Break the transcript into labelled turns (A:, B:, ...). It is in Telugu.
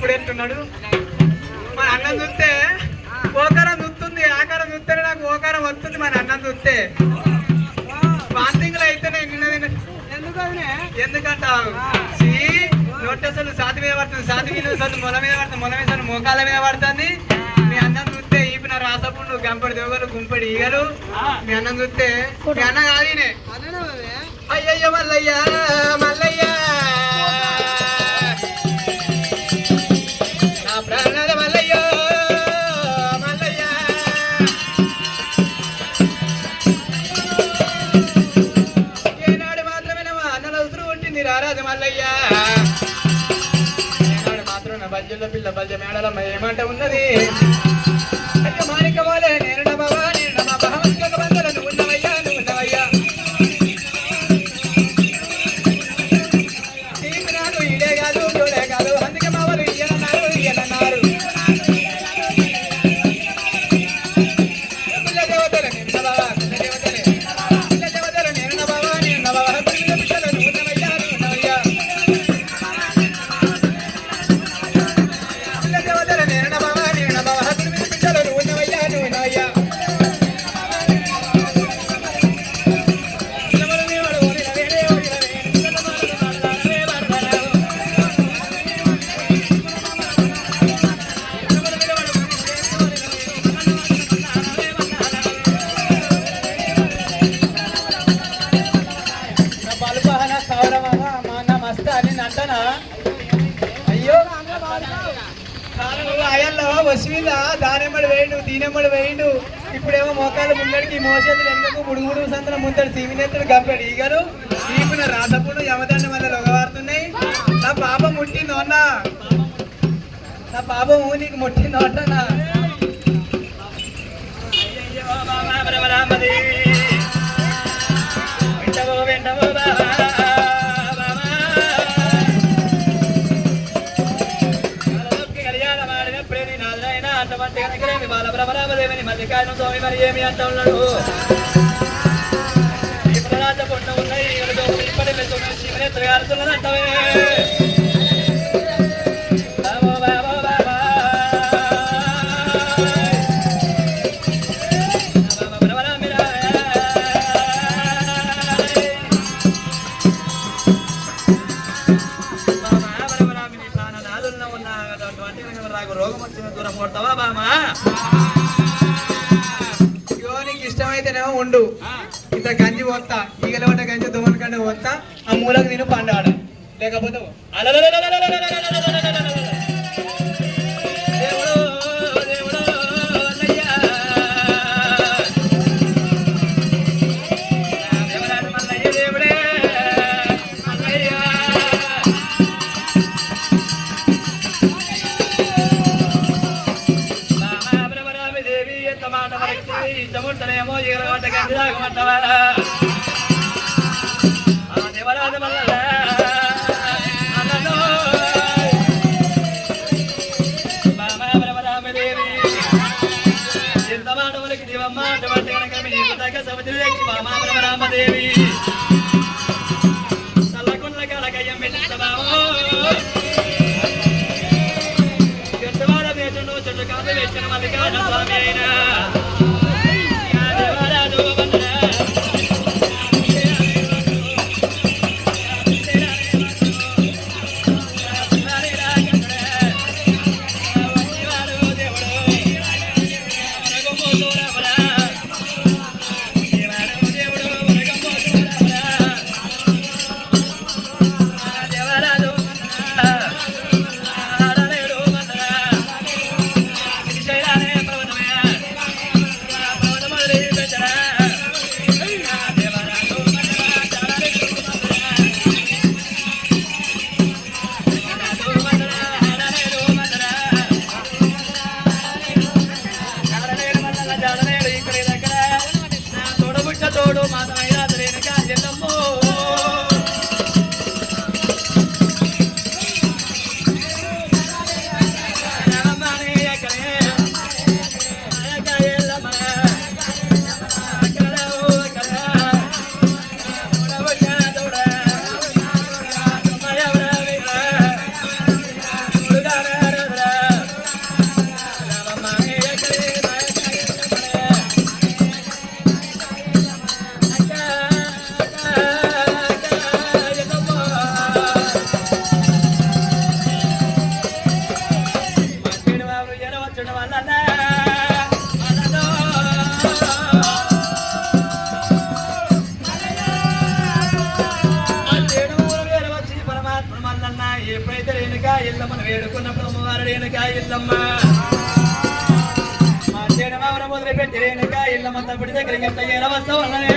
A: ఇప్పుడు ఎట్టున్నాడు మన అన్నం చూస్తే ఓకారం చూస్తుంది ఆకారం చూస్తేనే నాకు ఓకారం వస్తుంది మన అన్నం చూస్తే వాంతింగ్లు అయితేనే ఎందుకంటావు నోటసలు సాతి మీద పడుతుంది సాతి మీద మొల మీద పడుతుంది మొల మీద మోకాల మీద పడుతుంది మీ అన్నం చూస్తే ఈపిన రాసపుండు గంపడి దేవగలు గుంపడి ఈగలు మీ అన్నం చూస్తే మీ అన్న కాదీనే అయ్యయ్య మల్లయ్య మల్లయ్య నా ప్రాణాల మల్లయ్య మల్లయ్య ఏనాడు మాత్రమే మా అన్నల ఉసురు ఉంటుంది రారాజు మల్లయ్య ఏనాడు మాత్రం నా బజ్జల్లో పిల్ల బజ్జ మేడలమ్మ ఏమంట ఉన్నది అయ్య మానిక వాలే నేను నమ్మవా నేను నమ్మ భావస్క బందల నువ్వు ఉన్నవయ్యా నువ్వు ఉన్నవయ్యా తీపినాడు ఇడే కాదు చూడే కాదు అందుకే మా వాళ్ళు ఇయ్యనన్నారు ఇయ్యనన్నారు పిల్ల దేవతలు నేను నమ్మవా పిల్ల దేవతలే పిల్ల దేవతలు నేను నమ్మవా నేను నమ్మవా పిల్ల పిల్లలు నువ్వు ఉన్నవయ్యా నువ్వు ఉన్నవయ్యా పిల్ల దేవతలు నేను నమ్మవా నేను నమ్మవా పిల్ల పిల్లలు నువ్వు ఉన్నవయ్యా నువ్వు ఉన్నవయ్యా అయ్యో అయ్యల్లో వసువిందా దానెమ్మడి వేయండు దీనెమ్మడి వేయండు ఇప్పుడేమో మోకాలు ముందడికి మోసేతులు ఎందుకు ముడుగుడు సంతన ముందడు సీమినెత్తుడు గంపెడు ఈగలు ఈపిన రాసపుడు యమదండ వల్ల లొగవారుతున్నాయి నా పాప ముట్టిందో అన్నా నా పాపము నీకు ముట్టిందో అంటన్నా బాలబ్రహ్మరామదేవిని మల్లికాయన స్వామి మరి ఏమి అంట ఉన్నాడు రాజ పొన్న ఉన్నాయి ఇప్పటి శివనేత్రగారుతున్నదంటవే రోగం వచ్చిన దూరం కొడతావా బామా నీకు ఇష్టమైతేనేమో ఉండు ఇంత గంజి పోతా ఈగల పడ్డ గంజి దుమ్మల కంటే పోతా ఆ మూలకు నేను పండాడ లేకపోతే ఇష్టముంటనేమో ఈగల గంజి తాగమంటావా దేవరాజ మల్ల రామదేవి ఎంత మాట వరకు దివమ్మ అటువంటి కనుక సముద్ర రామదేవి చల్లకుండ్ల కలకయ్యం పెట్టిస్తామో చెట్టువాడ వేచండు చెట్టు కాదు వేసిన మల్లికార్జున స్వామి అయినా దేవుడు
B: ఎల్లమ్మను వేడుకున్నప్పుడు అమ్మవారు రేణుకా ఎల్లమ్మ మా చెడమవరం మొదలుపెట్టి రేణుకా ఎల్లమ్మ తప్పుడు దగ్గరికి ఎంత వస్తా ఉన్ననే